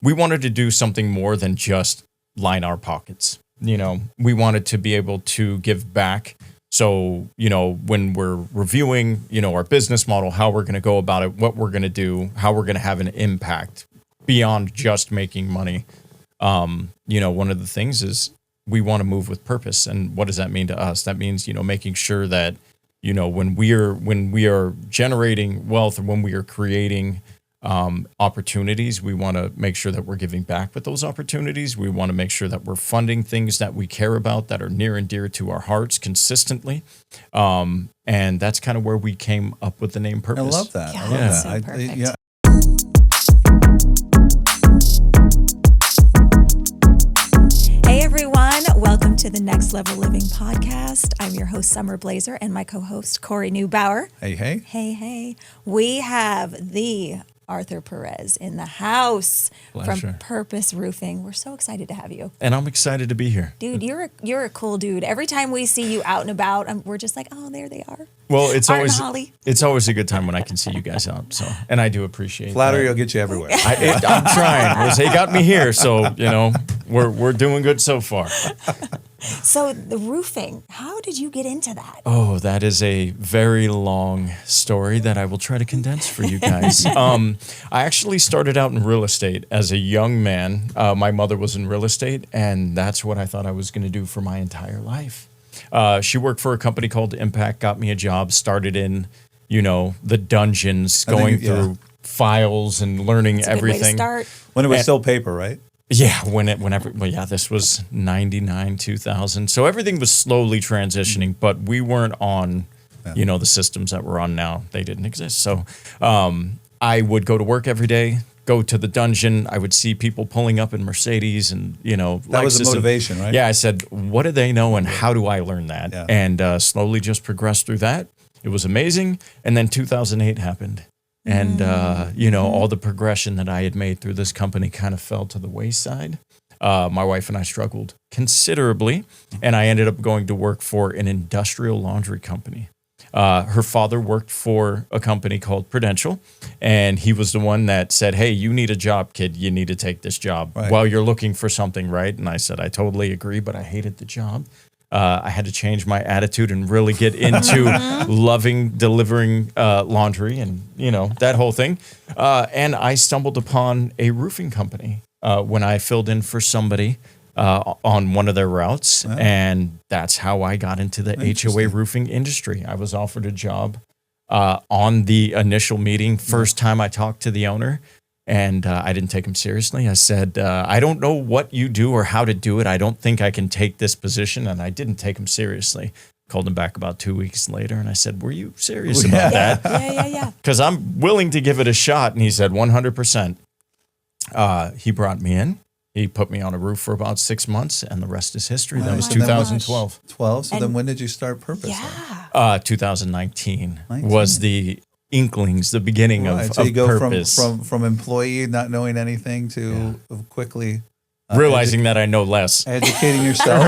we wanted to do something more than just line our pockets. We wanted to be able to give back. So, when we're reviewing, our business model, how we're going to go about it, what we're going to do, how we're going to have an impact beyond just making money. One of the things is we want to move with purpose. And what does that mean to us? That means, making sure that, when we are generating wealth or when we are creating opportunities, we want to make sure that we're giving back with those opportunities. We want to make sure that we're funding things that we care about, that are near and dear to our hearts consistently. And that's kind of where we came up with the name Purpose. I love that. Yeah, I love that. so perfect. Yeah. Hey everyone, welcome to the Next Level Living podcast. I'm your host, Summer Blazer, and my co-host, Corey Neubauer. Hey, hey. Hey. We have the Arthur Perez in the house Pleasure. from Purpose Roofing. We're so excited to have you. And I'm excited to be here. Dude, you're a cool dude. Every time we see you out and about, we're just like, oh, there they are. Well, it's Art and always Holly. it's always a good time when I can see you guys out. So, and I do appreciate Flattery that. will get you everywhere. I'm trying. He got me here, so we're doing good so far. So the roofing, how did you get into that? Oh, that is a very long story that I will try to condense for you guys. I actually started out in real estate as a young man. My mother was in real estate, and that's what I thought I was going to do for my entire life. She worked for a company called Impact, got me a job, started in, the dungeons, going through files and learning That's a everything. good way to start. When it was still paper, right? Yeah, this was 99, 2000. So everything was slowly transitioning, but we weren't on, the systems that we're on now. They didn't exist. So I would go to work every day, go to the dungeon. I would see people pulling up in Mercedes and, That was the motivation, right? Yeah, I said, what do they know and how do I learn that? Yeah. And slowly just progressed through that. It was amazing. And then 2008 happened. And, all the progression that I had made through this company kind of fell to the wayside. My wife and I struggled considerably, and I ended up going to work for an industrial laundry company. Her father worked for a company called Prudential, and he was the one that said, hey, you need a job, kid. You need to take this job while you're looking for something, right? And I said, I totally agree, but I hated the job. I had to change my attitude and really get into loving delivering laundry and, that whole thing. And I stumbled upon a roofing company when I filled in for somebody on one of their routes. Wow. And that's how I got into the HOA roofing industry. I was offered a job on the initial meeting, first time I talked to the owner. And I didn't take him seriously. I said, I don't know what you do or how to do it. I don't think I can take this position. And I didn't take him seriously. Called him back about 2 weeks later. And I said, were you serious about that? Yeah. Because I'm willing to give it a shot. And he said, 100%. He brought me in. He put me on a roof for about 6 months. And the rest is history. That was 2012. 12. So then when did you start Purpose? Yeah. 2019 was the inklings, the beginning of so you go Purpose. from employee not knowing anything to quickly realizing that I know less, educating yourself.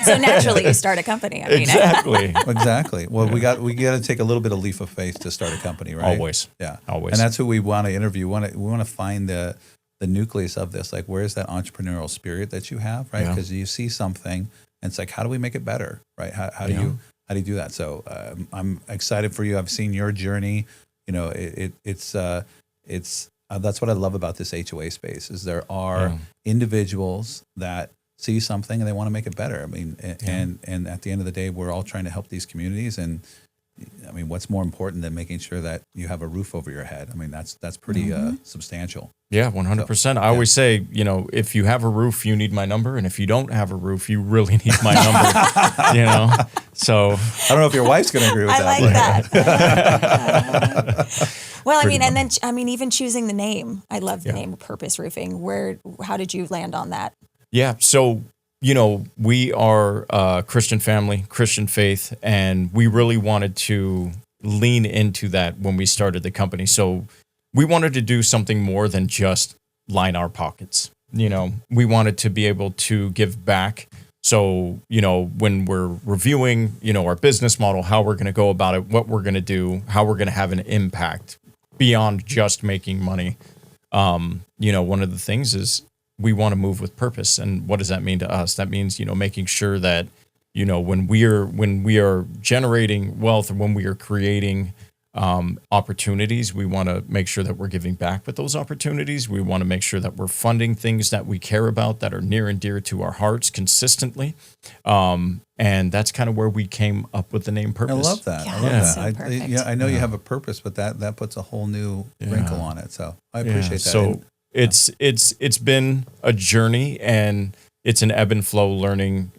So naturally you start a company. Exactly. Exactly. Well, we got to take a little bit of leap of faith to start a company, right? Always. Yeah. Always. And that's who we want to interview. We want to find the nucleus of this. Like, where's that entrepreneurial spirit that you have, right? Because you see something and it's like, how do we make it better, right? How do you do that? So I'm excited for you. I've seen your journey. It's that's what I love about this HOA space is there are individuals that see something and they want to make it better. I mean, and at the end of the day, we're all trying to help these communities. And I mean, what's more important than making sure that you have a roof over your head? I mean, that's pretty substantial. Yeah, 100%. I always say, if you have a roof, you need my number. And if you don't have a roof, you really need my number, So I don't know if your wife's going to agree with I that. like that. Well, even choosing the name. I love the name Purpose Roofing. How did you land on that? Yeah. So, we are a Christian family, Christian faith, and we really wanted to lean into that when we started the company. So we wanted to do something more than just line our pockets. We wanted to be able to give back. So, when we're reviewing, our business model, how we're going to go about it, what we're going to do, how we're going to have an impact beyond just making money. one of the things is we want to move with purpose. And what does that mean to us? That means, making sure that, when we are generating wealth, or when we are creating opportunities, we want to make sure that we're giving back with those opportunities. We want to make sure that we're funding things that we care about, that are near and dear to our hearts consistently. And that's kind of where we came up with the name Purpose. I love that. I love that. I know you have a purpose, but that puts a whole new wrinkle on it. So I appreciate that. So it's been a journey, and it's an ebb and flow learning,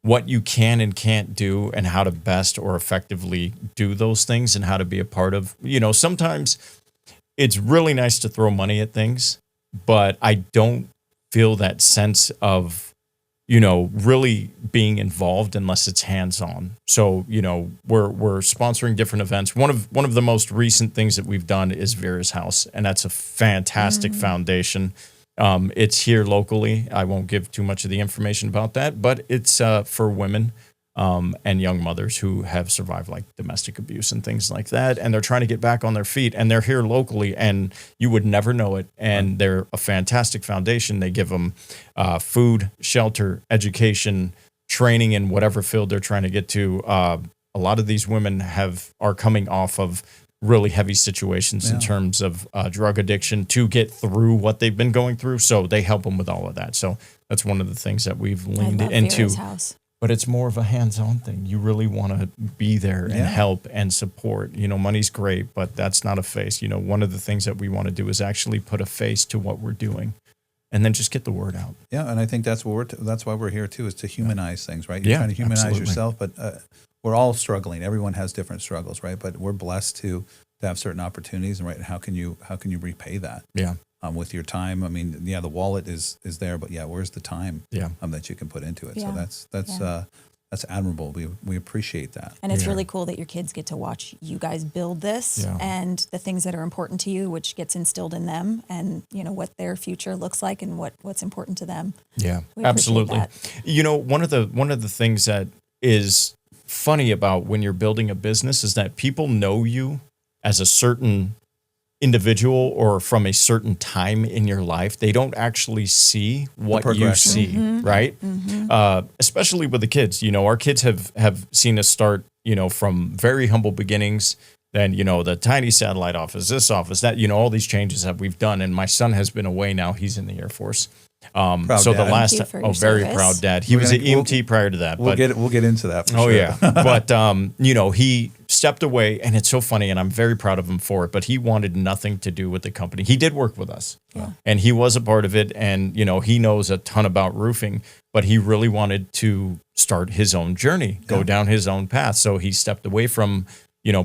what you can and can't do, and how to best or effectively do those things, and how to be a part of, sometimes it's really nice to throw money at things, but I don't feel that sense of, really being involved unless it's hands-on. So, we're sponsoring different events. One of the most recent things that we've done is Vera's House, and that's a fantastic foundation. It's here locally. I won't give too much of the information about that, but it's for women and young mothers who have survived like domestic abuse and things like that. And they're trying to get back on their feet, and they're here locally, and you would never know it. And they're a fantastic foundation. They give them food, shelter, education, training in whatever field they're trying to get to. A lot of these women are coming off of really heavy situations in terms of drug addiction to get through what they've been going through. So they help them with all of that. So that's one of the things that we've leaned into. Vera's House. But it's more of a hands-on thing. You really want to be there and help and support. Money's great, but that's not a face. One of the things that we want to do is actually put a face to what we're doing, and then just get the word out. Yeah, and I think that's what that's why we're here too, is to humanize things, right? You're trying to humanize yourself, but we're all struggling. Everyone has different struggles, right? But we're blessed to have certain opportunities, and how can you repay that? Yeah. With your time. I mean, the wallet is there, but where's the time that you can put into it? Yeah. So that's admirable. We appreciate that. And it's really cool that your kids get to watch you guys build this and the things that are important to you, which gets instilled in them, and what their future looks like and what's important to them. Yeah, absolutely. One of the things that is funny about when you're building a business is that people know you as a certain individual or from a certain time in your life. They don't actually see what you see, right? Especially with the kids. Our kids have seen us start, from very humble beginnings. Then, the tiny satellite office, this office, that, all these changes that we've done. And my son has been away now. He's in the Air Force. So dad. the last time, very proud dad. He was an EMT prior to that. We'll get into that. For sure. Yeah, but he stepped away, and it's so funny, and I'm very proud of him for it. But he wanted nothing to do with the company. He did work with us, and he was a part of it, and he knows a ton about roofing. But he really wanted to start his own journey, go down his own path. So he stepped away from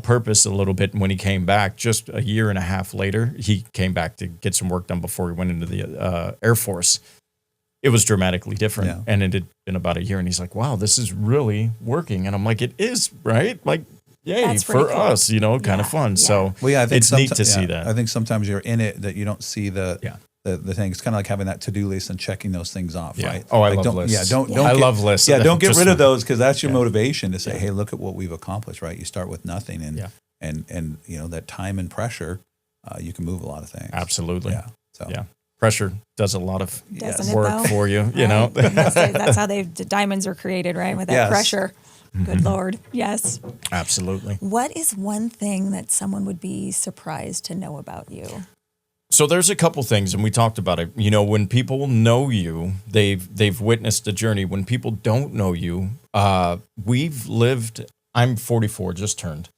Purpose a little bit. And when he came back, just a year and a half later, he came back to get some work done before he went into the Air Force. It was dramatically different. And it had been about a year, and he's like, wow, this is really working. And I'm like, it is, right? Like, yay, for cool. us, kind of fun. So it's neat to see that. I think sometimes you're in it that you don't see the thing. It's kind of like having that to-do list and checking those things off, right? Oh, I love lists. I love lists. Yeah, don't get rid of those, because that's your motivation to say, hey, look at what we've accomplished, right? You start with nothing, and that time and pressure, you can move a lot of things. Absolutely. Yeah. So. Yeah. Pressure does a lot of work for you, know. That's how diamonds are created, right? With that pressure. Good Lord. Yes. Absolutely. What is one thing that someone would be surprised to know about you? So there's a couple things, and we talked about it. When people know you, they've witnessed the journey. When people don't know you, we've lived. I'm 44, just turned.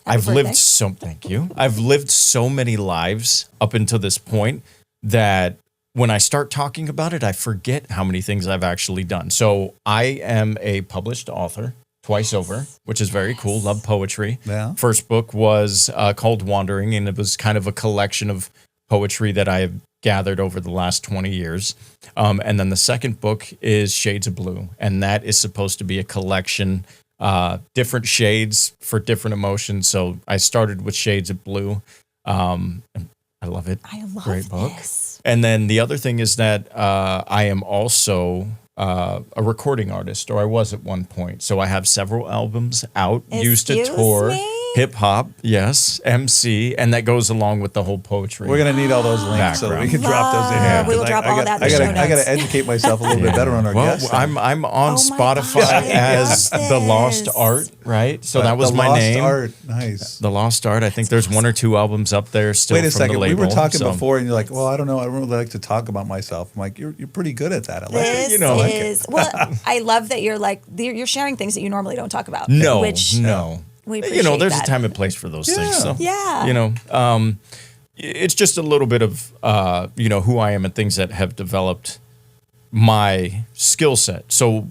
I've lived so many lives up until this point that when I start talking about it, I forget how many things I've actually done. So I am a published author twice over, which is very cool. Love poetry. Yeah. First book was called Wandering, and it was kind of a collection of poetry that I have gathered over the last 20 years. And then the second book is Shades of Blue, and that is supposed to be a collection, different shades for different emotions. So I started with Shades of Blue. I love it. I love Great book. this. And then the other thing is that I am also a recording artist, or I was at one point. So I have several albums out, used to tour. hip hop, yes, MC, and that goes along with the whole poetry. We're gonna need all those links so that we can drop those in here. We will drop all that in the show notes. I gotta educate myself a little bit better on our guests. I'm on Oh my Spotify gosh, I as love The Lost this. Art, right? So that was the my Lost name. Art. Nice. The Lost Art. I think there's one or two albums up there still. Wait a from second. The We label, were talking so. before, and you're like, "Well, I don't know. I don't really like to talk about myself." I'm like, "You're pretty good at that. I like This it." is well. I love that you're sharing things that you normally don't talk about. No, which no. we appreciate There's that. a time and place for those things. So, Yeah. it's just a little bit of, who I am and things that have developed my skill set. So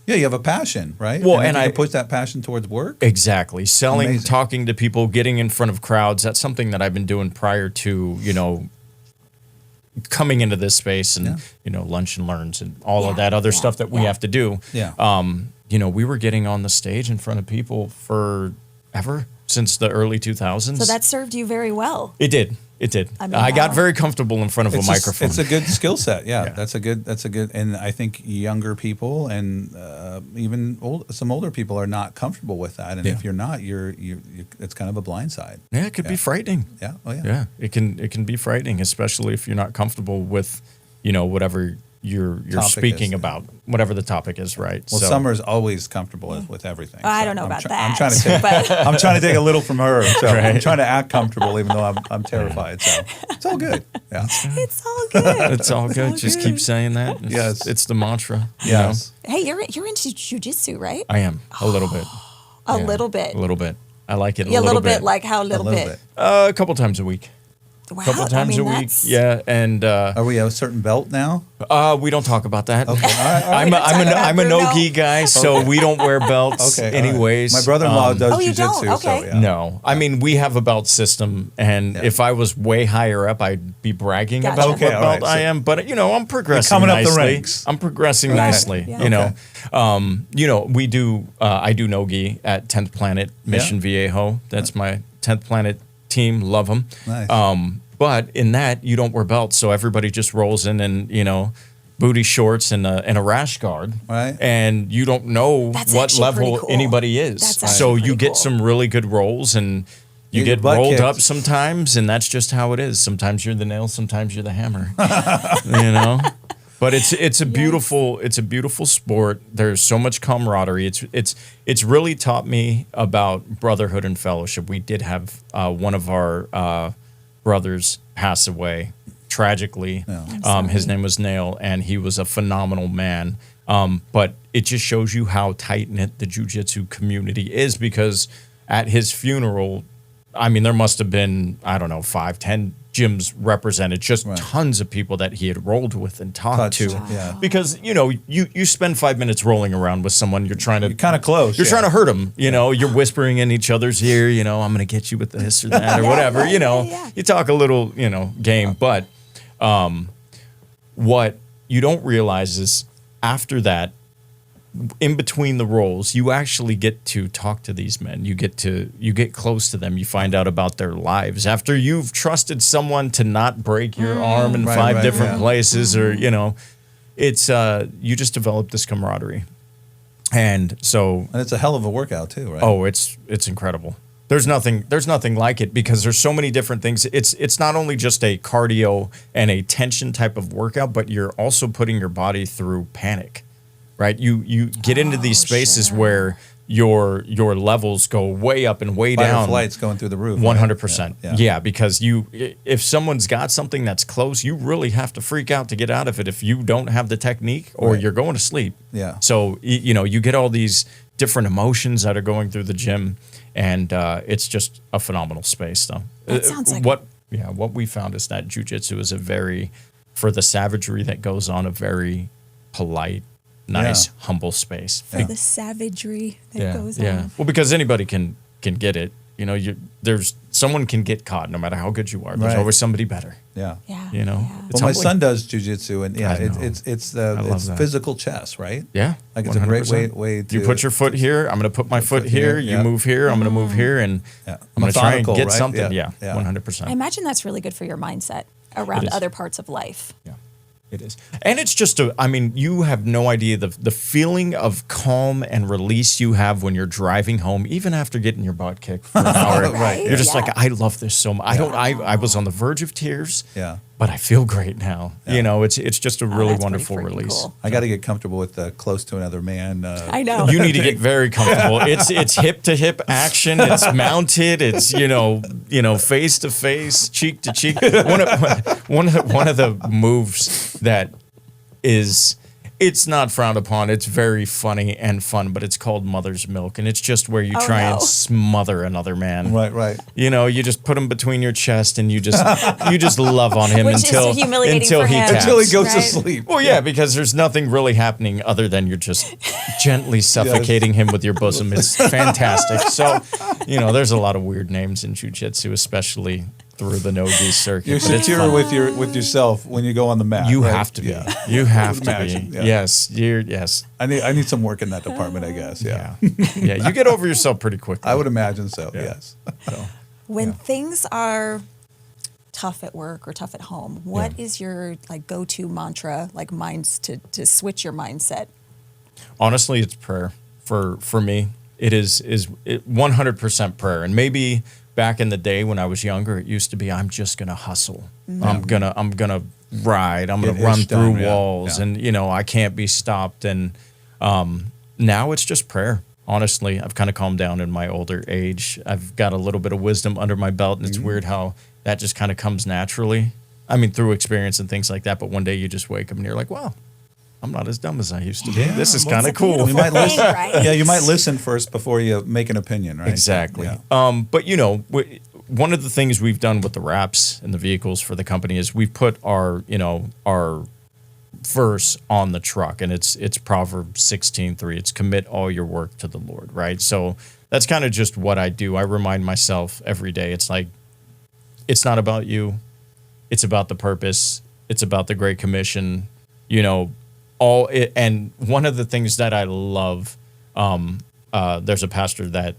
Yeah, you have a passion, right? Well, and I you push that passion towards work. exactly selling, Amazing. talking to people, getting in front of crowds. That's something that I've been doing prior to, coming into this space and, lunch and learns and all of that other stuff that we have to do. Yeah. We were getting on the stage in front of people forever since the early 2000s. So that served you very well. It did. It did. I mean, I got wow. very comfortable in front of a microphone. It's a good skill set. Yeah, Yeah. that's a good. And I think younger people and even some older people are not comfortable with that. And if you're not, you're it's kind of a blind side. Yeah, it could be frightening. Yeah. Oh yeah. Yeah, it can be frightening, especially if you're not comfortable with, whatever you're Topic speaking is. about, whatever the topic is, right? Well, Summer's always comfortable with everything. I so don't know I'm about tr- that. I'm trying to take. but I'm trying to take a little from her. So I'm trying to act comfortable, even though I'm terrified. So it's all good. Yeah. it's all good. It's all good. Just good. keep saying that. Yes. It's the mantra. Yes. Hey, you're into jujitsu, right? I am a little bit. A Yeah, little bit. A little bit. I like it. Yeah, a little bit. Like how a little little bit? A couple times a week. Wow. A couple times a week. that's- Yeah, and Are we a certain belt now? we don't talk about that. Okay. All right. All right. I'm a Bruno. no-gi guy, so we don't wear belts Okay. all right. anyways. My brother-in-law does Oh, you don't? jujitsu. Okay. So yeah. No, I mean we have a belt system, and if I was way higher up, I'd be bragging Gotcha. about Okay, what all belt right. I am. But I'm progressing coming up the nicely. ranks. I'm progressing nicely. Yeah. We do. I do no-gi at 10th Planet Mission Viejo. That's my 10th Planet team. Love them. Nice. But in that, you don't wear belts, so everybody just rolls in booty shorts and a rash guard, Right. and you don't know That's what actually level pretty cool. anybody is. That's So actually you pretty get cool. some really good rolls, and you Get your get butt rolled kicked. up sometimes, and that's just how it is. Sometimes you're the nail, sometimes you're the hammer. But it's a beautiful sport. There's so much camaraderie. It's really taught me about brotherhood and fellowship. We did have one of our brothers pass away tragically. Yeah. His name was Nail, and he was a phenomenal man. But it just shows you how tight-knit the jiu-jitsu community is, because at his funeral, I mean, there must have been, 5-10 gyms represented, just tons of people that he had rolled with and talked to. Yeah. Because, you spend 5 minutes rolling around with someone, you're trying to... You're kind of close. You're trying to hurt them, you're whispering in each other's ear, I'm going to get you with this or that or whatever, yeah. You talk a little, game. But what you don't realize is after that, in between the roles, you actually get to talk to these men. You get close to them. You find out about their lives. After you've trusted someone to not break your arm in five different places or, it's, you just develop this camaraderie. And so, And it's a hell of a workout too, right? oh, it's incredible. There's nothing like it, because there's so many different things. It's not only just a cardio and a tension type of workout, but you're also putting your body through panic, right? You get into these spaces where your levels go way up and way Fight or down. flight's going through the roof. 100%. Yeah. Yeah, because if someone's got something that's close, you really have to freak out to get out of it if you don't have the technique, or you're going to sleep. Yeah. So, you get all these different emotions that are going through the gym, and it's just a phenomenal space, though. That sounds like what we found is that jiu-jitsu is for the savagery that goes on, a very polite, nice, humble space. For the savagery that goes on. Well, because anybody can get it. There's someone can get caught no matter how good you are. There's always somebody better. Yeah. Yeah. It's Well, my humbling. son does jujitsu, and I know. it's love that. physical chess, right? Yeah, Like it's a great 100%. way to. You put your foot here. I'm going to put my foot here. You yeah. move here. I'm going to move here, and Yeah. I'm going to try and Methodical, get right? something. Yeah. Yeah, Yeah. 100%. I imagine that's really good for your mindset around is. other parts of life. Yeah. It is. And it's just you have no idea the feeling of calm and release you have when you're driving home, even after getting your butt kicked for an hour. Right. You're just like, I love this so much. I was on the verge of tears. Yeah. But I feel great now. Yeah. It's just a really that's wonderful pretty freaking rface. cool. I got to get comfortable with close to another man. I know. You need to get very comfortable. It's hip to hip action. It's mounted. It's face to face, cheek to cheek. One of the moves that is, it's not frowned upon. It's very funny and fun, but it's called mother's milk, and it's just where you try and smother another man. Right. You just put him between your chest, and you just love on him Which until is humiliating until for he him. taps. Until he goes to Right. sleep. Well, yeah, because there's nothing really happening other than you're just gently suffocating him with your bosom. It's fantastic. So, there's a lot of weird names in jiu-jitsu, especially through the no-gi circuit. You're but it's secure fun. with yourself when you go on the mat. You right? have to be. Yeah. You have to Imagine, be. yeah. Yes. Yes. I need some work in that department, I guess. Yeah. Yeah. You get over yourself pretty quickly. I would imagine so. Yeah. Yes. So, When things are tough at work or tough at home, what is your go-to mantra, minds to switch your mindset? honestly, it's prayer for me. It is 100% prayer. And maybe back in the day when I was younger, it used to be, I'm just going to hustle. Mm-hmm. I'm going to ride. I'm going Get to run ish through done, yeah. walls Yeah. and, I can't be stopped. And now it's just prayer. Honestly, I've kind of calmed down in my older age. I've got a little bit of wisdom under my belt, and it's weird how that just kind of comes naturally. I mean, through experience and things like that. But one day you just wake up and you're like, wow, I'm not as dumb as I used to be. Yeah, This is well, kind of it's a cool. beautiful You might thing, listen. right? Yeah, you might listen first before you make an opinion, right? Exactly. Yeah. But one of the things we've done with the wraps and the vehicles for the company is we've put our verse on the truck, and it's Proverbs 16:3. It's commit all your work to the Lord, right? So that's kind of just what I do. I remind myself every day. It's like, it's not about you. It's about the purpose. It's about the Great Commission, and one of the things that I love, there's a pastor that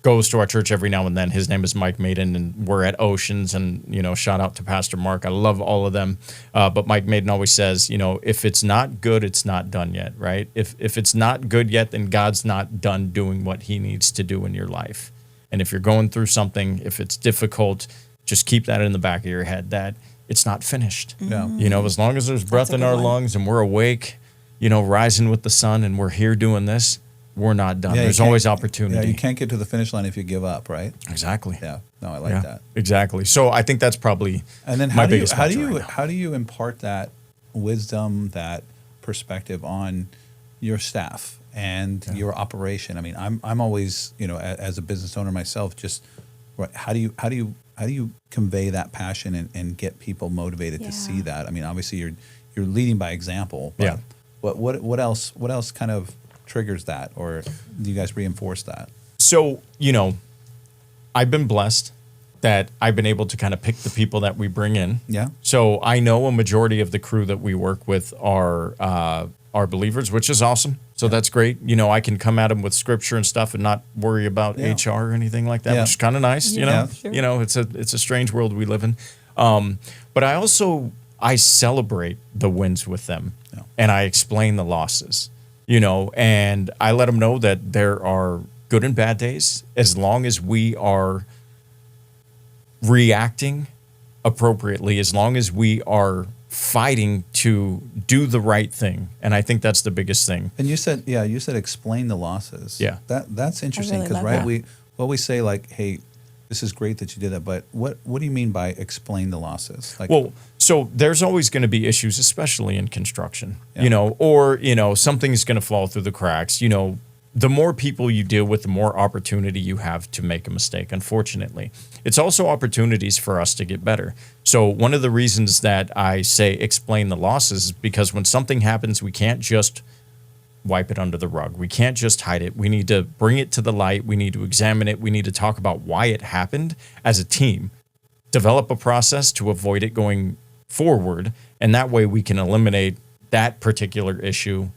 goes to our church every now and then. His name is Mike Maiden, and we're at Oceans, and, shout out to Pastor Mark. I love all of them. But Mike Maiden always says, if it's not good, it's not done yet, right? If it's not good yet, then God's not done doing what he needs to do in your life. And if you're going through something, if it's difficult, just keep that in the back of your head that it's not finished. Yeah. As long as there's breath a in good our one. lungs and we're awake, rising with the sun, and we're here doing this, we're not done. Yeah, you There's can't- always opportunity. Yeah, you can't get to the finish line if you give up, right? Exactly. Yeah. No, I like that. Exactly. So I think that's probably And then my how do you biggest how do mantra you right now. how do you impart that wisdom, that perspective on your staff and your operation? I mean, I'm always, as a business owner myself, just how do you convey that passion and get people motivated to see Yeah. that? I mean, obviously you're leading by example. But Yeah. What else kind of triggers that, or do you guys reinforce that? So, I've been blessed that I've been able to kind of pick the people that we bring in. Yeah. So I know a majority of the crew that we work with are believers, which is awesome. So that's great. I can come at them with scripture and stuff and not worry about Yeah. HR or anything like that, Yeah. which is kind of nice. Yeah, sure. It's a strange world we live in. But I celebrate the wins with them, Yeah. and I explain the losses. And I let them know that there are good and bad days, as long as we are reacting appropriately, as long as we are fighting to do the right thing. And I think that's the biggest thing. And you said explain the losses. Yeah. That's interesting really because love that. we always say like, hey, this is great that you did that, but what do you mean by explain the losses? Like, Well, so there's always going to be issues, especially in construction, Yeah. or something's going to fall through the cracks. The more people you deal with, the more opportunity you have to make a mistake, unfortunately. It's also opportunities for us to get better. So one of the reasons that I say explain the losses is because when something happens, we can't just wipe it under the rug. We can't just hide it. We need to bring it to the light. We need to examine it. We need to talk about why it happened as a team, develop a process to avoid it going forward. And that way we can eliminate that particular issue,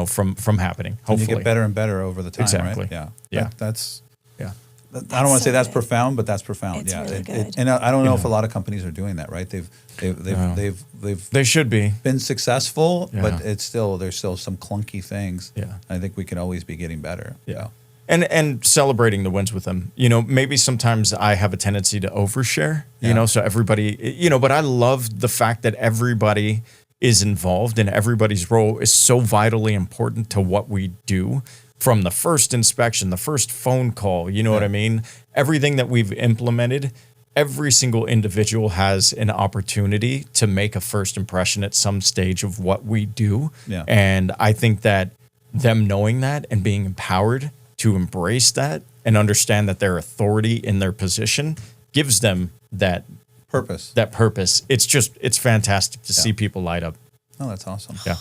from happening. and Hopefully. you get better and better over the time, Exactly. right? Yeah. Yeah. That's Yeah. I don't want to say that's good. profound, but that's profound. It's yeah. really good. And I don't know if a lot of companies are doing that, right? They should be. been successful, Yeah. but there's still some clunky things. Yeah. I think we can always be getting better. Yeah. And celebrating the wins with them. Maybe sometimes I have a tendency to overshare, so everybody, but I love the fact that everybody is involved and everybody's role is so vitally important to what we do. From the first inspection, the first phone call, you know what I mean? Everything that we've implemented, every single individual has an opportunity to make a first impression at some stage of what we do. Yeah. And I think that them knowing that and being empowered to embrace that and understand that their authority in their position gives them that Purpose. It's fantastic to see people light up. Oh, that's awesome. Yeah.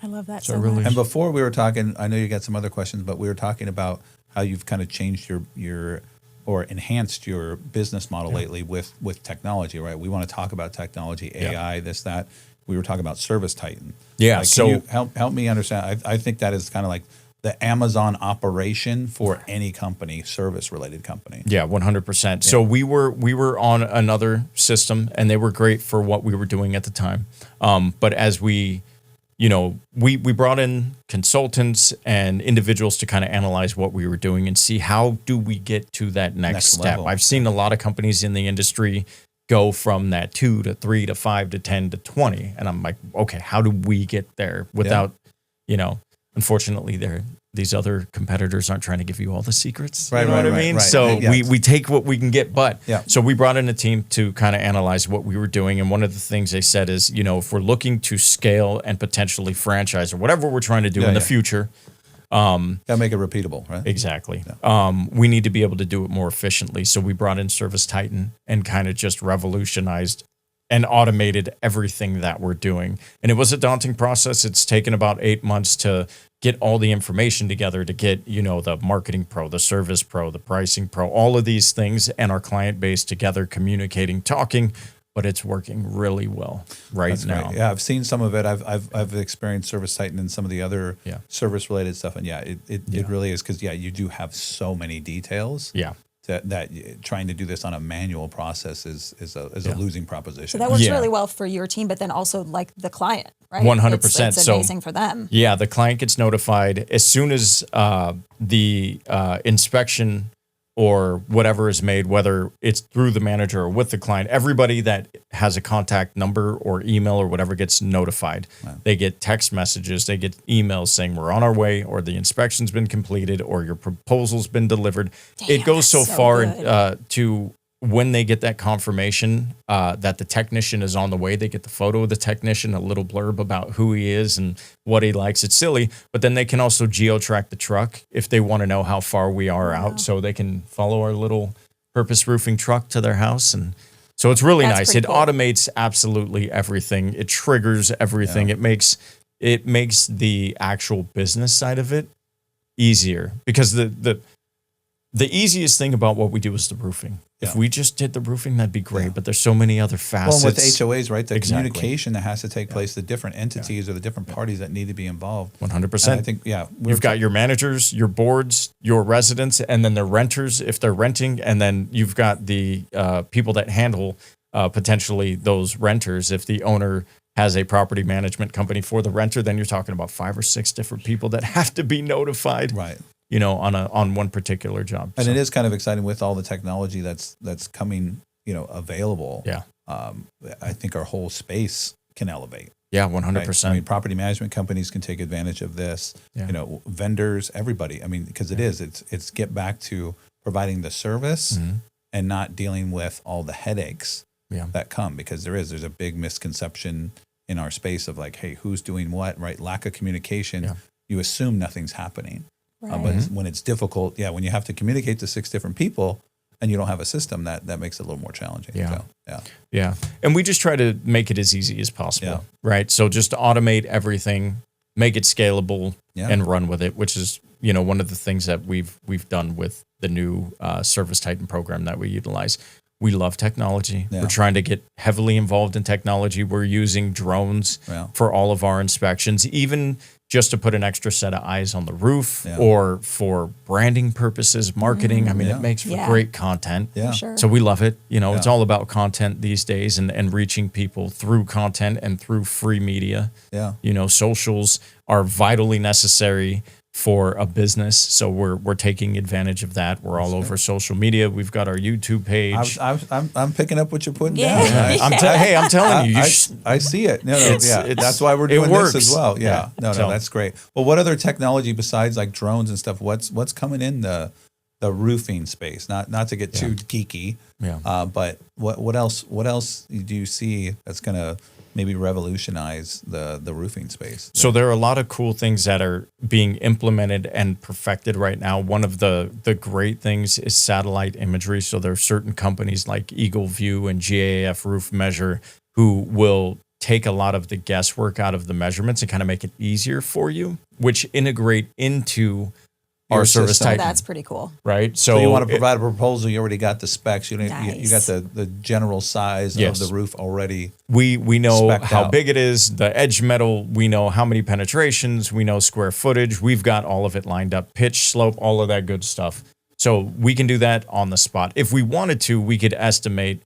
I love that So so really- much. And before we were talking, I know you got some other questions, but we were talking about how you've kind of changed your or enhanced your business model lately with technology, right? We want to talk about technology, AI, this, that. We were talking about ServiceTitan. Yeah. Like, So can you help me understand? I think that is kind of like the Amazon operation for any company, service related company. yeah, 100%. So we were on another system and they were great for what we were doing at the time. But as we brought in consultants and individuals to kind of analyze what we were doing and see how do we get to that next step. level. I've seen a lot of companies in the industry go from that 2 to 3 to 5 to 10 to 20. And I'm like, okay, how do we get there without, unfortunately these other competitors aren't trying to give you all the secrets. Right, you know right, what I right, mean? right. So Yeah. we take what we can get, but Yeah. so we brought in a team to kind of analyze what we were doing. And one of the things they said is, if we're looking to scale and potentially franchise or whatever we're trying to do in the future, Gotta make it repeatable, right? exactly. We need to be able to do it more efficiently. So we brought in ServiceTitan and kind of just revolutionized and automated everything that we're doing. And it was a daunting process. It's taken about 8 months to get all the information together, to get, the marketing pro, the service pro, the pricing pro, all of these things and our client base together, communicating, talking, but it's working really well That's now. great. Yeah, I've seen some of it. I've experienced ServiceTitan and some of the other service related stuff. And it really is because you do have so many details. Yeah. That trying to do this on a manual process is a losing proposition. So that works really well for your team, but then also like the client, right? 100%. It's amazing for them. Yeah, the client gets notified as soon as the inspection or whatever is made, whether it's through the manager or with the client. Everybody that has a contact number or email or whatever gets notified. Wow. They get text messages, they get emails saying we're on our way, or the inspection's been completed, or your proposal's been delivered. Damn, it goes so that's so far good. to when they get that confirmation that the technician is on the way. They get the photo of the technician, a little blurb about who he is and what he likes. It's silly, but then they can also geo-track the truck if they want to know how far we are out, so they can follow our little purpose roofing truck to their house. And so it's really That's nice. pretty It cool. automates absolutely everything. It triggers everything. It makes the actual business side of it easier, because the easiest thing about what we do is the roofing. If we just did the roofing, that'd be great. But there's so many other facets. Well, with HOAs, right? The Exactly. communication that has to take place, the different entities or the different parties that need to be involved. 100%. And I think, You've got your managers, your boards, your residents, and then the renters if they're renting. And then you've got the people that handle potentially those renters. If the owner has a property management company for the renter, then you're talking about 5 or 6 different people that have to be notified. right. On one particular job. And it is kind of exciting with all the technology that's coming, available. Yeah. I think our whole space can elevate. Yeah, Right? 100%. I mean, property management companies can take advantage of this. Yeah. Vendors, everybody. I mean, because it's get back to providing the service and not dealing with all the headaches that come, because there's a big misconception in our space of like, hey, who's doing what, right? Lack of communication. Yeah. You assume nothing's happening. Right. But when it's difficult, when you have to communicate to 6 different people and you don't have a system, that makes it a little more challenging. Yeah. So, Yeah. And we just try to make it as easy as possible, right? So just automate everything, make it scalable, and run with it, which is, one of the things that we've done with the new ServiceTitan program that we utilize. We love technology. Yeah. We're trying to get heavily involved in technology. We're using drones for all of our inspections, even just to put an extra set of eyes on the roof or for branding purposes, marketing. I mean, it makes for great content. Yeah. For sure. So we love it. You know, it's all about content these days and reaching people through content and through free media. Yeah. You know, socials are vitally necessary for a business. So we're taking advantage of that. We're all over social media. We've got our YouTube page. I'm picking up what you're putting Yeah. down. Hey, I'm telling you, I see it. No, that's why we're doing works. this as well. Yeah. No, So- that's great. Well, what other technology besides like drones and stuff? What's coming in the roofing space? Not to get too geeky. Yeah. But what else do you see that's going to maybe revolutionize the roofing space? So there are a lot of cool things that are being implemented and perfected right now. One of the great things is satellite imagery. So there are certain companies like Eagle View and GAF Roof Measure who will take a lot of the guesswork out of the measurements and kind of make it easier for you, which integrate into our system. ServiceTitan. That's pretty cool. Right. So you want to provide a proposal, you already got the specs, you Nice. got the general size of the roof already. We know Spec'd how out. big it is, the edge metal, we know how many penetrations, we know square footage, we've got all of it lined up, pitch, slope, all of that good stuff. So we can do that on the spot. If we wanted to, we could estimate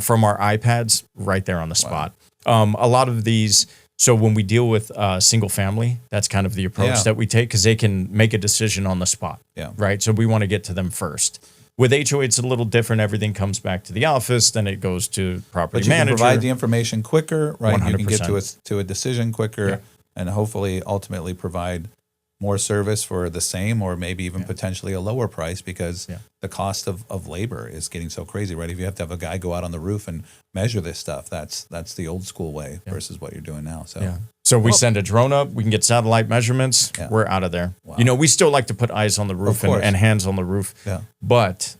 from our iPads right there on the spot. A lot of these, so when we deal with single family, that's kind of the approach that we take because they can make a decision on the spot. Yeah. Right. So we want to get to them first. With HOA, it's a little different. Everything comes back to the office, then it goes to property But you manager. can provide the information quicker, right? You can get 100%. to a decision quicker, Yeah. and hopefully ultimately provide more service for the same or maybe even potentially a lower price because the cost of labor is getting so crazy, right? If you have to have a guy go out on the roof and measure this stuff, that's the old school way versus what you're doing now. So So we send a drone up, we can get satellite measurements, we're out of there. Wow. You know, we still like to put eyes on the roof course. and hands on the roof, Yeah. but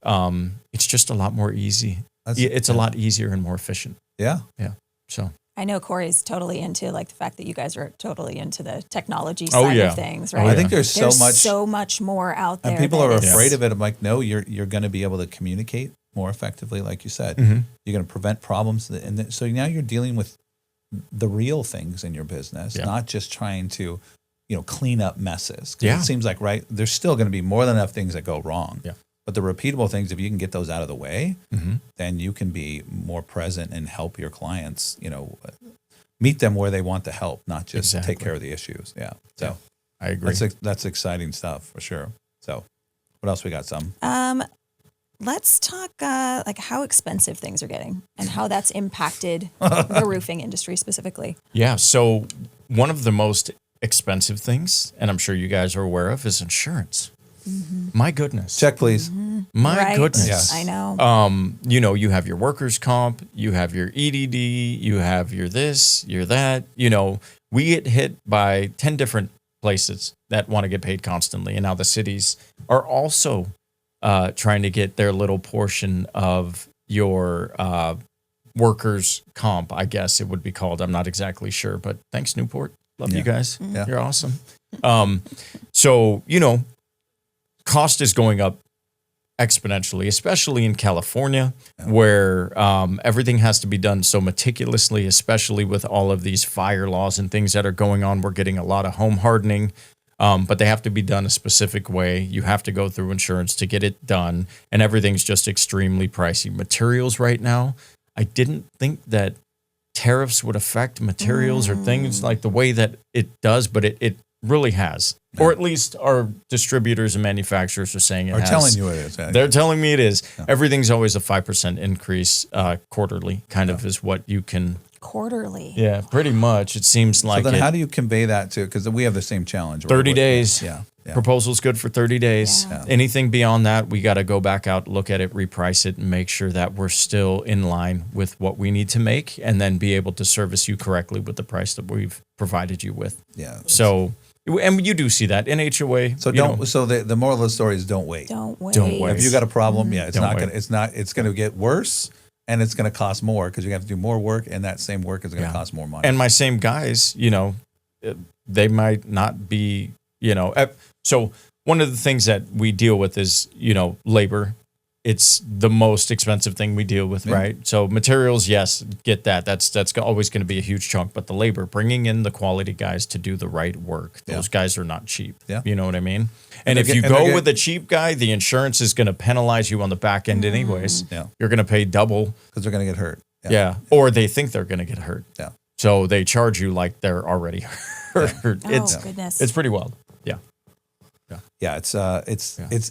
it's just a lot more easy. It's a lot easier and more efficient. Yeah. So I know Corey's totally into like the fact that you guys are totally into the technology Oh, side yeah. of things, Oh, right? yeah. I think there's so much more out there. and people that are is- afraid of it. I'm like, no, you're going to be able to communicate more effectively, like you said. Mm-hmm. You're going to prevent problems, and so now you're dealing with the real things in your business, not just trying to, clean up messes. 'Cause it seems like there's still going to be more than enough things that go wrong. Yeah. But the repeatable things, if you can get those out of the way, Mm-hmm. then you can be more present and help your clients. Meet them where they want the help, not just take care of the issues. Yeah. So I agree. that's exciting stuff for sure. So what else we got? Let's talk like how expensive things are getting and how that's impacted the roofing industry specifically. Yeah. So one of the most expensive things, and I'm sure you guys are aware of, is insurance. Mm-hmm. My goodness. Check, please. My Right. goodness. Yes. I know. You have your workers' comp, you have your EDD, you have your this, your that. We get hit by 10 different places that want to get paid constantly. And now the cities are also trying to get their little portion of your workers' comp, I guess it would be called. I'm not exactly sure, but thanks, Newport. Love you guys. Yeah. You're awesome. So, cost is going up exponentially, especially in California, where everything has to be done so meticulously, especially with all of these fire laws and things that are going on. We're getting a lot of home hardening, but they have to be done a specific way. You have to go through insurance to get it done, and everything's just extremely pricey. Materials right now, I didn't think that tariffs would affect materials or things like the way that it does, but it really has. Or at least our distributors and manufacturers are saying it has. Telling you it is. They're telling me it is. Everything's always a 5% increase quarterly, kind of is what you can. Quarterly. Yeah, pretty much. It seems like So then it. how do you convey that to, because we have the same challenge. right? 30 days. Yeah. Proposal's good for 30 days. Yeah. Anything beyond that, we got to go back out, look at it, reprice it, and make sure that we're still in line with what we need to make, and then be able to service you correctly with the price that we've provided you with. Yeah. So, and you do see that in HOA. So So the moral of the story is don't wait. Don't wait. Don't wait. If you got a problem, it's Don't not wait. gonna. It's gonna get worse, and it's gonna cost more because you have to do more work, and that same work is gonna cost more money. And my same guys, they might not be, so one of the things that we deal with is, labor it's the most expensive thing we deal with, right? So materials, yes, get that. That's always going to be a huge chunk. But the labor, bringing in the quality guys to do the right work, those guys are not cheap. Yeah. You know what I mean? And if you go with a cheap guy, the insurance is going to penalize you on the back end anyways. Yeah. You're going to pay double. Because they're going to get hurt. Yeah. Or they think they're going to get hurt. Yeah. So they charge you like they're already hurt. Oh, goodness. It's pretty wild. Yeah. Yeah, it's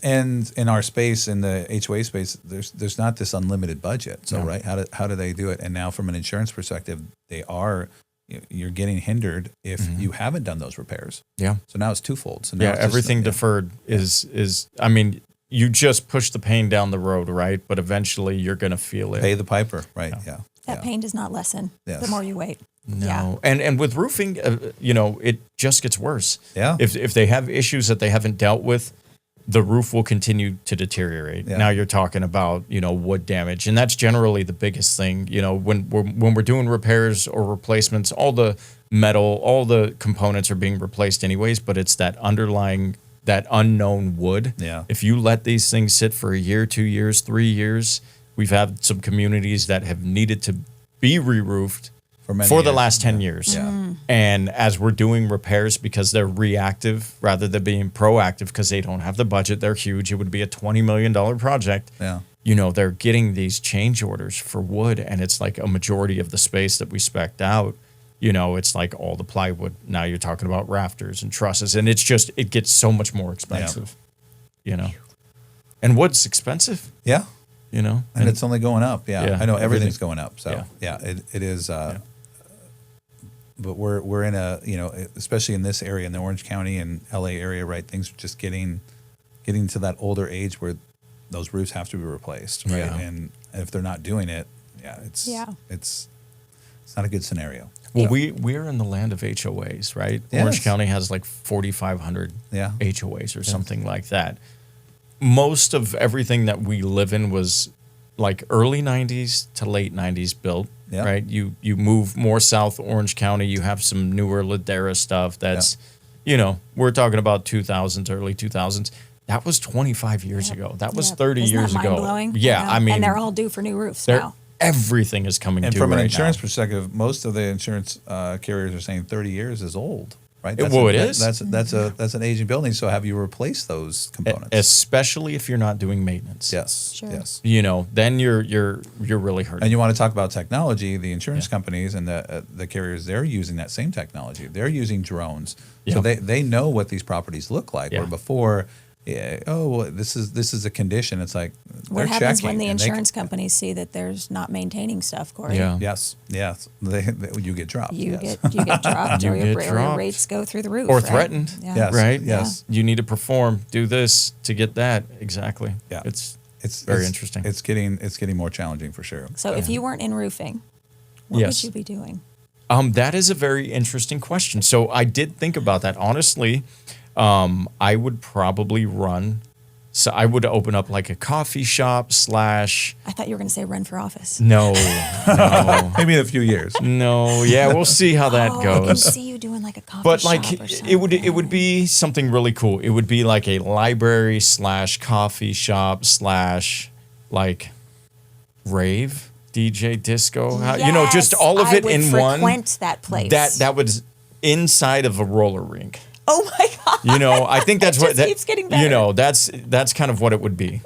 in our space, in the HOA space, there's not this unlimited budget. So right, how do they do it? And now from an insurance perspective, you're getting hindered if you haven't done those repairs. Yeah. So now it's twofold. So now it's everything deferred is I mean, you just push the pain down the road, right? But eventually you're going to feel it. Pay the piper, right? Yeah. That pain does not lessen the more you wait. No. Yeah. And with roofing, it just gets worse. Yeah. If they have issues that they haven't dealt with, the roof will continue to deteriorate. Yeah. Now you're talking about, wood damage. And that's generally the biggest thing. When we're doing repairs or replacements, all the metal, all the components are being replaced anyways, but it's that underlying, that unknown wood. Yeah. If you let these things sit for a year, 2 years, 3 years, we've had some communities that have needed to be re-roofed for the last 10 years. Yeah. And as we're doing repairs, because they're reactive rather than being proactive, because they don't have the budget, they're huge. It would be a $20 million project. Yeah. They're getting these change orders for wood, and it's like a majority of the space that we spec'd out. It's like all the plywood. Now you're talking about rafters and trusses, and it gets so much more expensive. And wood's expensive. Yeah. And it's only going up. Yeah. I know everything's going up. So yeah, it is. But we're in a, especially in this area, in the Orange County and LA area, right? Things are just getting to that older age where those roofs have to be replaced, right? Yeah. And if they're not doing it, it's not a good scenario. Well, we're in the land of HOAs, right? Yes. Orange County has like 4,500 HOAs or something like that. Most of everything that we live in was like early 90s to late 90s built, right? You move more south Orange County, you have some newer Ladera stuff that's, we're talking about 2000s, early 2000s. That was 25 years ago. That was 30 years that ago. Mind-blowing? Yeah, I mean. And they're all due for new roofs now. Everything is coming and due from an right insurance now. perspective, most of the insurance carriers are saying 30 years is old, right? It is. That's an aging building. So have you replaced those components? Especially if you're not doing maintenance. Yes. Sure. Yes. Then you're really hurting. And you want to talk about technology? The insurance companies and the carriers, they're using that same technology. They're using drones, so they know what these properties look like. Where before, this is a condition. It's like what happens when the insurance companies see that there's not maintaining stuff, Corey? Yeah. Yes. You get dropped. You get dropped, or your rates go through the roof, or right? threatened. Yeah. Yes. Right. Yes. You need to perform. Do this to get that. Exactly. Yeah. It's very interesting. It's getting more challenging for sure. So if you weren't in roofing, what would you be doing? That is a very interesting question. So I did think about that. Honestly, I would probably run. So I would open up like a coffee shop / I thought you were going to say run for office. No. Maybe in a few years. No. Yeah, we'll see how that goes. I can see you doing like a coffee But shop like or something. it would be something really cool. It would be like a library / coffee shop / like rave, DJ, disco. Just all of it in one. I would frequent that place. That was inside of a roller rink. Oh my God. I think that's what that keeps getting better. That's kind of what it would be.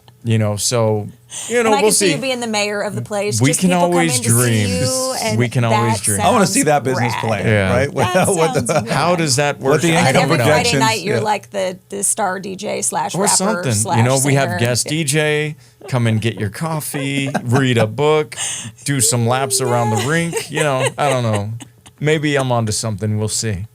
So and I we'll can see see. you being the mayor of the place. We Just can people always come in to see dream. you, and We can always that dream. I want to see that sounds business rad. plan, Yeah. right? That sounds How does that work? the I And don't every know. Friday projections, night, you're yeah. like the star DJ / Or rapper something. / We have singer. guest DJ, come and get your coffee, read a book, do some laps around the rink. I don't know. Maybe I'm onto something. We'll see.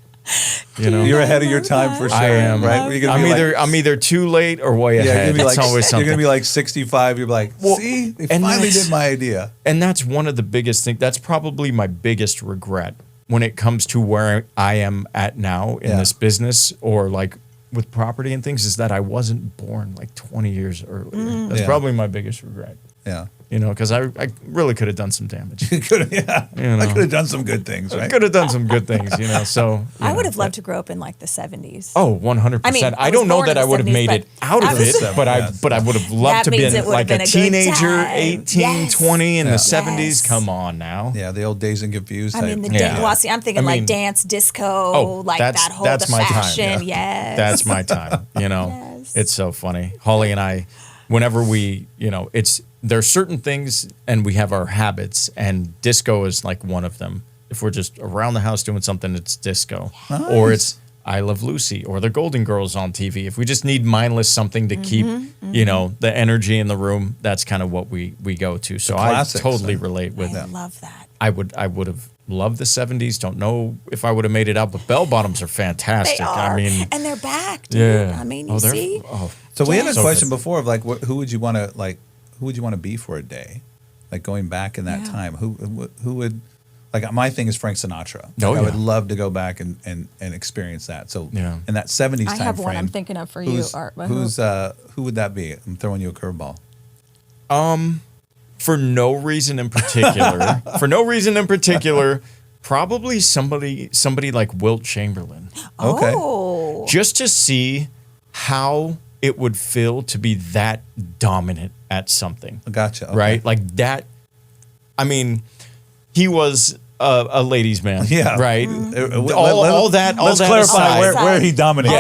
You're ahead of your time for sure. I am. Right? I'm either too late or way ahead. You're It's always something. going to be like 65. You're like, see, they finally did my idea. And that's one of the biggest things. That's probably my biggest regret when it comes to where I am at now in this business or like with property and things, is that I wasn't born like 20 years earlier. That's probably my biggest regret. Yeah. because I really could have done some damage. I could have done some good things, right? I could have done some good things, so. I would have loved to grow up in like the 70s. Oh, 100%. I mean, I don't know that I would have 70s, made it out of it, but I would have loved to be like a teenager, 18, 20 in the 70s. Come on now. Yeah, the old Days and Confused. I mean, I'm thinking like dance, disco, like that whole that's my fashion. Time. Yes. That's my time, Yes. It's so funny. Holly and I, whenever we, there's certain things and we have our habits, and disco is like one of them. If we're just around the house doing something, it's disco. Nice. Or it's I Love Lucy or the Golden Girls on TV. If we just need mindless something to keep, the energy in the room, that's kind of what we go to. So I totally relate with that. I love that. I would have loved the 70s. Don't know if I would have made it out, but bell bottoms are fantastic. They are. I mean, and they're back, dude. Yeah. I mean, you see. So we had a question before of like, who would you want to be for a day? Like going back in that time, who would, like my thing is Frank Sinatra. I would love to go back and experience that. So in that 70s time I have frame, one I'm thinking of for you, Art. Who would that be? I'm throwing you a curveball. For no reason in particular, probably somebody like Wilt Chamberlain. Okay. Oh. Just to see how it would feel to be that dominant at something. Gotcha. Okay. Right? Like that. I mean, he was a ladies' man. Yeah. Right? Let's clarify where he dominates.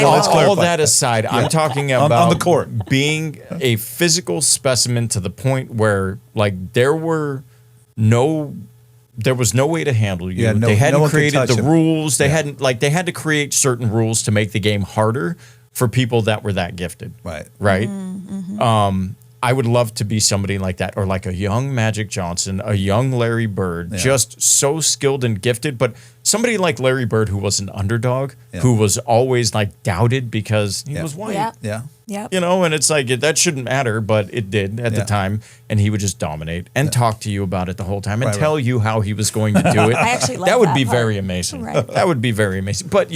All that aside, I'm talking about on the court. Being a physical specimen to the point where like there was no way to handle you. Yeah, they hadn't created the him. rules. They they had to create certain rules to make the game harder for people that were that gifted. Right. Right. I would love to be somebody like that, or like a young Magic Johnson, a young Larry Bird, just so skilled and gifted. But somebody like Larry Bird, who was an underdog, who was always like doubted because he was white. Yeah. And it's like that shouldn't matter, but it did at the time. And he would just dominate and talk to you about it the whole time and tell you how he was going to do it. I actually like that would be part. very amazing. Right. That would be very amazing. But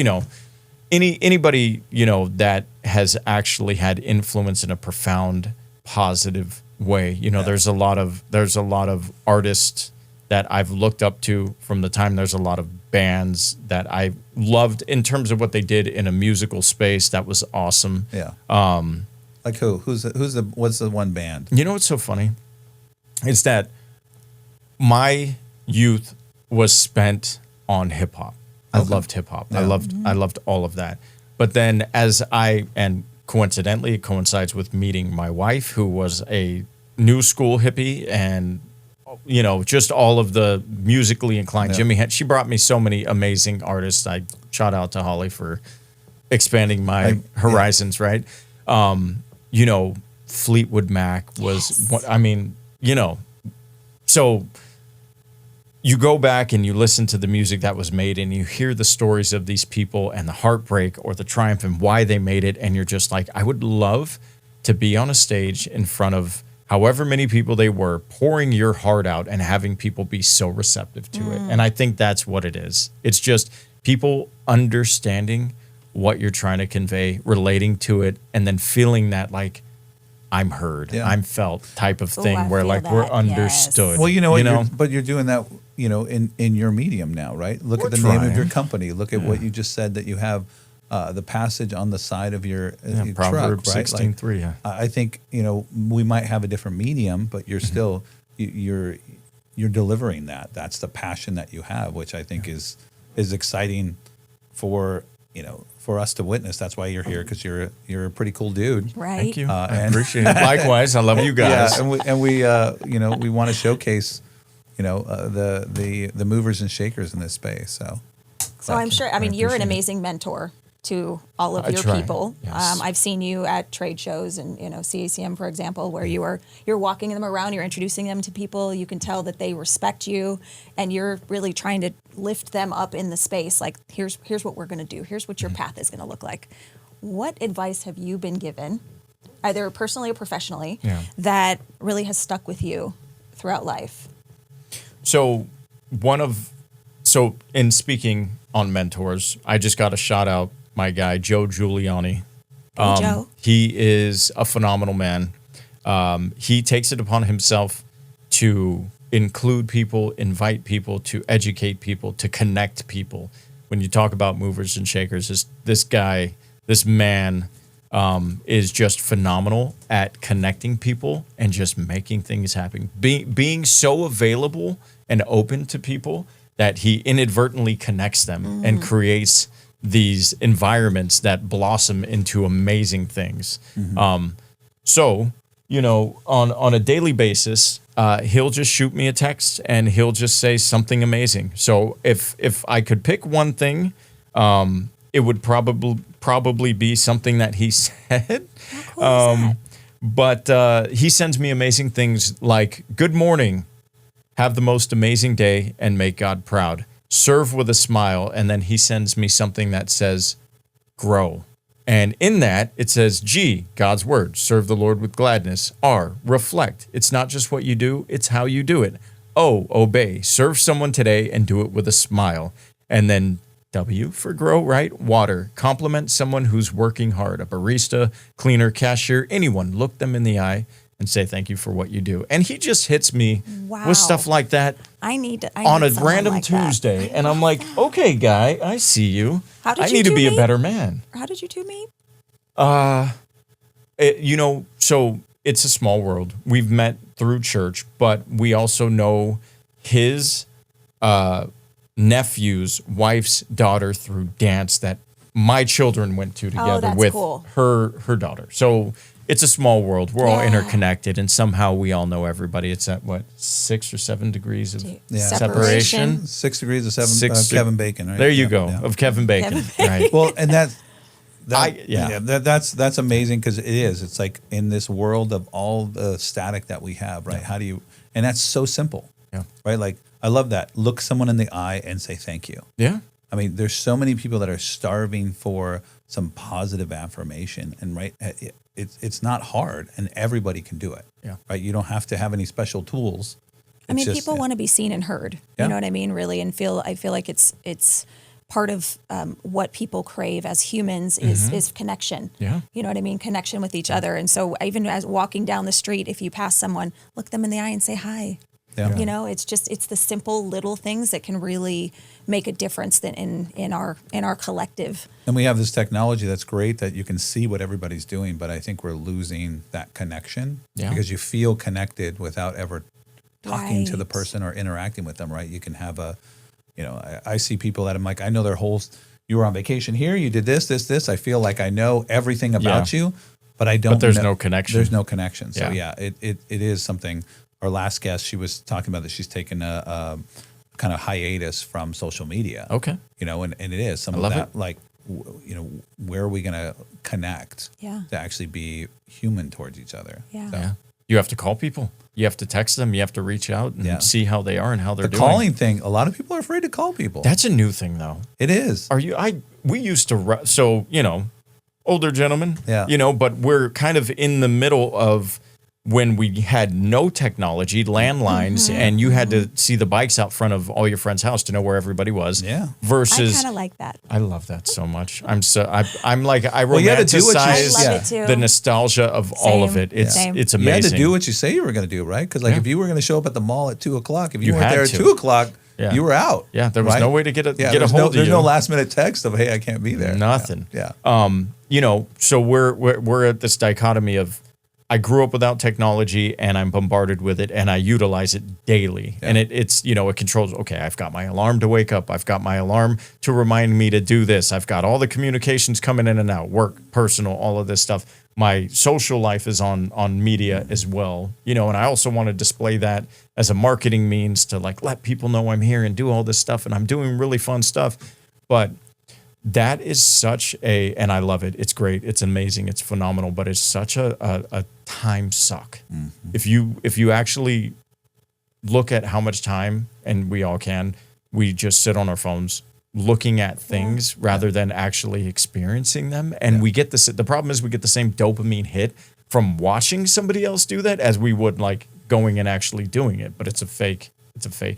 anybody that has actually had influence in a profound, positive way. There's a lot of artists that I've looked up to from the time. There's a lot of bands that I loved in terms of what they did in a musical space. That was awesome. Yeah. Like who? What's the one band? What's so funny? It's that my youth was spent on hip hop. I loved hip hop. Yeah. I loved all of that. But then coincidentally, it coincides with meeting my wife, who was a new school hippie, and just all of the musically inclined. Jimmy, she brought me so many amazing artists. I shout out to Holly for expanding my horizons. Right, Fleetwood Mac was. So you go back and you listen to the music that was made and you hear the stories of these people and the heartbreak or the triumph and why they made it. And you're just like, I would love to be on a stage in front of however many people they were, pouring your heart out and having people be so receptive to it. And I think that's what it is. It's just people understanding what you're trying to convey, relating to it, and then feeling that like, I'm heard, I'm felt type of thing where like we're understood. Well, but you're doing that, in your medium now, right? Look at the name of your company. Look at what you just said, that you have the passage on the side of your Proverbs truck, right? 16:3. I think, we might have a different medium, but you're still, you're delivering that. That's the passion that you have, which I think is exciting for us to witness. That's why you're here, because you're a pretty cool dude. Right. Thank you. I appreciate it. Likewise, I love you guys. Yeah, and we want to showcase, the movers and shakers in this space. So I'm sure. I mean, you're an amazing mentor to all of your people. Yes. I've seen you at trade shows and CACM, for example, where you're walking them around, you're introducing them to people. You can tell that they respect you, and you're really trying to lift them up in the space. Like, here's what we're going to do. Here's what your path is going to look like. What advice have you been given, either personally or professionally, that really has stuck with you throughout life? So in speaking on mentors, I just got to shout out my guy, Joe Giuliani. Joe. He is a phenomenal man. He takes it upon himself to include people, invite people, to educate people, to connect people. When you talk about movers and shakers, this man is just phenomenal at connecting people and just making things happen. Being so available and open to people that he inadvertently connects them and creates these environments that blossom into amazing things. So, on a daily basis, he'll just shoot me a text and he'll just say something amazing. So if I could pick one thing, it would probably be something that he said. How cool is that? But he sends me amazing things like, good morning, have the most amazing day and make God proud. Serve with a smile. And then he sends me something that says, grow. And in that, it says, G, God's word, serve the Lord with gladness. R, reflect. It's not just what you do, it's how you do it. O, obey. Serve someone today and do it with a smile. And then W for grow, right? Water. Compliment someone who's working hard, a barista, cleaner, cashier, anyone. Look them in the eye and say thank you for what you do. And he just hits me with stuff like that I need on a someone random like that. Tuesday. And I'm like, okay, guy, I see you. How did I you need to two be a meet? better man. How did you two meet? So it's a small world. We've met through church, but we also know his nephew's wife's daughter through dance that my children went to together that's with cool. her daughter. So it's a small world. We're all Yeah. interconnected, and somehow we all know everybody. It's at 6 or 7 degrees of separation. 6 degrees of Six de- Kevin Bacon, right? There you Yeah, go, yeah. of Kevin Bacon. Right. Well, and that's Yeah. that's amazing because it is. It's like in this world of all the static that we have, right? How do you? And that's so simple, right? Like I love that. Look someone in the eye and say thank you. Yeah. I mean, there's so many people that are starving for some positive affirmation, and it's not hard, and everybody can do it. Yeah. Right. You don't have to have any special tools. I mean, people want to be seen and heard. Yeah. You know what I mean? Really, and I feel like it's part of what people crave as humans is connection. Yeah. You know what I mean? Connection with each other. And so even as walking down the street, if you pass someone, look them in the eye and say hi. Yeah. You know, it's the simple little things that can really make a difference in our collective. And we have this technology that's great that you can see what everybody's doing, but I think we're losing that connection because you feel connected without ever talking to the person or interacting with them, right? You can have I see people that I'm like, I know their whole, you were on vacation here, you did this. I feel like I know everything about you, but I don't But there's no connection. There's no connection. So it is something. Our last guest, she was talking about that she's taken a kind of hiatus from social media. Okay. And it is some I of love that, it. like, where are we going to connect to actually be human towards each other? Yeah. So, Yeah. You have to call people. You have to text them. You have to reach out and see how they are and how they're the doing. calling thing, a lot of people are afraid to call people. That's a new thing, though. It is. We used to, so, older gentlemen, Yeah. but we're kind of in the middle of when we had no technology, landlines, and you had to see the bikes out front of all your friends' house to know where everybody was. Yeah. Versus, I kind of like that. I love that so much. I'm like, I Well, you had to do what you- romanticize I love it too. the nostalgia of all of Same. it. It's Same. it's You amazing. had to do what you say you were going to do, right? Because if you were going to show up at the mall at 2:00, if you weren't had there at to. 2:00, you were out. Yeah, there was right? no way to get a there's hold of you. There's no last minute text of, hey, I can't be there. Nothing. Yeah. So we're at this dichotomy of I grew up without technology and I'm bombarded with it and I utilize it daily. Yeah. And it controls, okay, I've got my alarm to wake up. I've got my alarm to remind me to do this. I've got all the communications coming in and out, work, personal, all of this stuff. My social life is on media as well, and I also want to display that as a marketing means to like let people know I'm here and do all this stuff and I'm doing really fun stuff. But that is such and I love it. It's great. It's amazing. It's phenomenal, but it's such a time suck. Mm-hmm. If you actually look at how much time, and we all can, we just sit on our phones looking at things rather than actually experiencing them. And we get the problem is we get the same dopamine hit from watching somebody else do that as we would like going and actually doing it, but it's a fake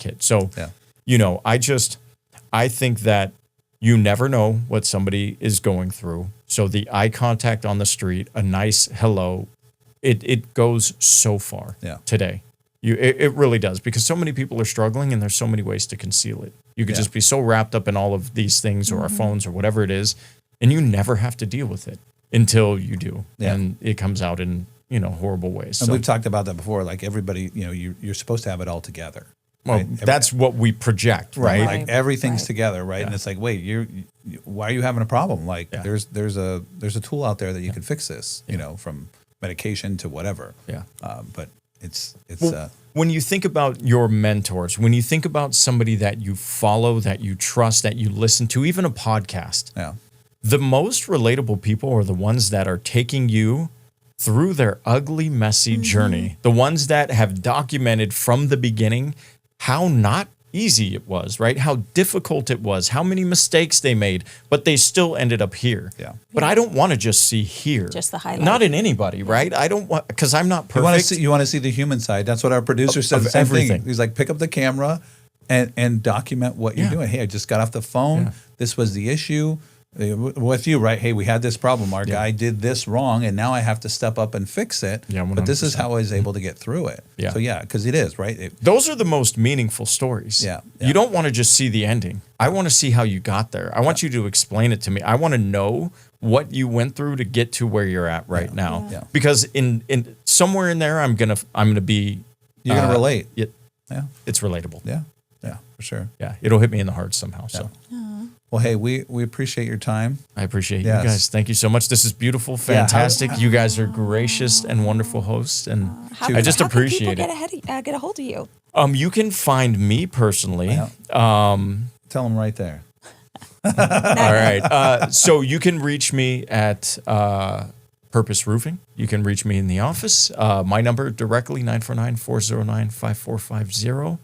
hit. So, I think that you never know what somebody is going through. So the eye contact on the street, a nice hello, it goes so far today. It really does, because so many people are struggling and there's so many ways to conceal it. You could just be so wrapped up in all of these things or our phones or whatever it is, and you never have to deal with it until you do. Yeah. And it comes out in, horrible ways. And we've talked about that before. Like everybody, you're supposed to have it all together. Well, right? That's what we project, right? Like everything's together, right? And it's like, wait, why are you having a problem? Like there's a tool out there that you can fix this, from medication to whatever. Yeah. But it's when you think about your mentors, when you think about somebody that you follow, that you trust, that you listen to, even a podcast, the most relatable people are the ones that are taking you through their ugly, messy journey. The ones that have documented from the beginning how not easy it was, right? How difficult it was, how many mistakes they made, but they still ended up here. Yeah. But I don't want to just see here. Just the highlight. Not in anybody, right? I don't want, because I'm not perfect. You want to see the human side. That's what our producer said. The same thing. He's like, pick up the camera and document what you're doing. Hey, I just got off the phone. Yeah. This was the issue with you, right? Hey, we had this problem. Our guy did this wrong, and now I have to step up and fix it. Yeah, 100%. But this is how I was able to get through it. Yeah. So because it is, right? Those are the most meaningful stories. Yeah. You don't want to just see the ending. I want to see how you got there. I want you to explain it to me. I want to know what you went through to get to where you're at right now. Yeah. Because in somewhere in there, I'm gonna be. You're gonna relate. It's relatable. Yeah. Yeah, for sure. Yeah, it'll hit me in the heart somehow. So. Well, hey, we appreciate your time. I appreciate you guys. Thank you so much. This is beautiful, fantastic. You guys are gracious and wonderful hosts, and I just appreciate it. How can people get a hold of you? You can find me personally. Tell them right there. All right. So you can reach me at Purpose Roofing. You can reach me in the office. My number directly, 949-409-5450.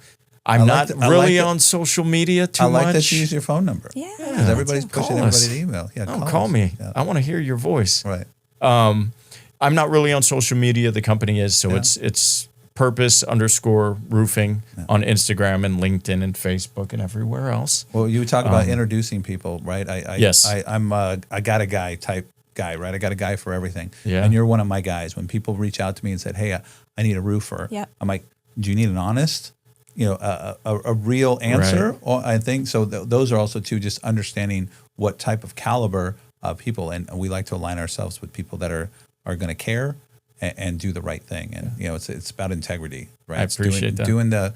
I'm not really on social media too much. I like that you use your phone number. Yeah. Because everybody's pushing everybody to email. Yeah, call me. Yeah. I want to hear your voice. Right. I'm not really on social media. The company is. So it's Purpose_Roofing on Instagram and LinkedIn and Facebook and everywhere else. Well, you talk about introducing people, right? Yes. I'm a got a guy type guy, right? I got a guy for everything. Yeah. And you're one of my guys. When people reach out to me and said, hey, I need a roofer. Yeah. I'm like, do you need an honest? A real answer. Right. Or I think so. Those are also too just understanding what type of caliber of people, and we like to align ourselves with people that are going to care and do the right thing. And it's about integrity, right? I appreciate that. Doing the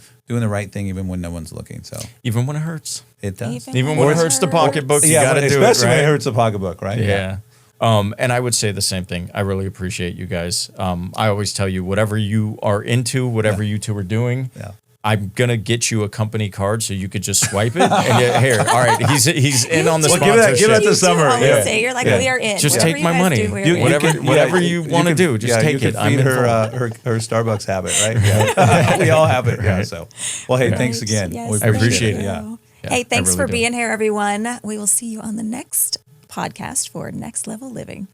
right thing even when no one's looking. So even when it hurts, it does. Even when it hurts the pocketbook, you got to do it, right? Especially when it hurts the pocketbook, right? Yeah. And I would say the same thing. I really appreciate you guys. I always tell you, whatever you are into, whatever you two are doing. Yeah. I'm gonna get you a company card so you could just swipe it. And here, all right, he's in on the sponsorship. Give that to Summer. Say you're like, we are in. Just take my money. Whatever you want to do, just take it. Feed her Starbucks habit, right? Yeah. We all have it. Yeah. So, well, hey, thanks again. Yes, I appreciate it. Yeah. Hey, thanks for being here, everyone. We will see you on the next podcast for Next Level Living.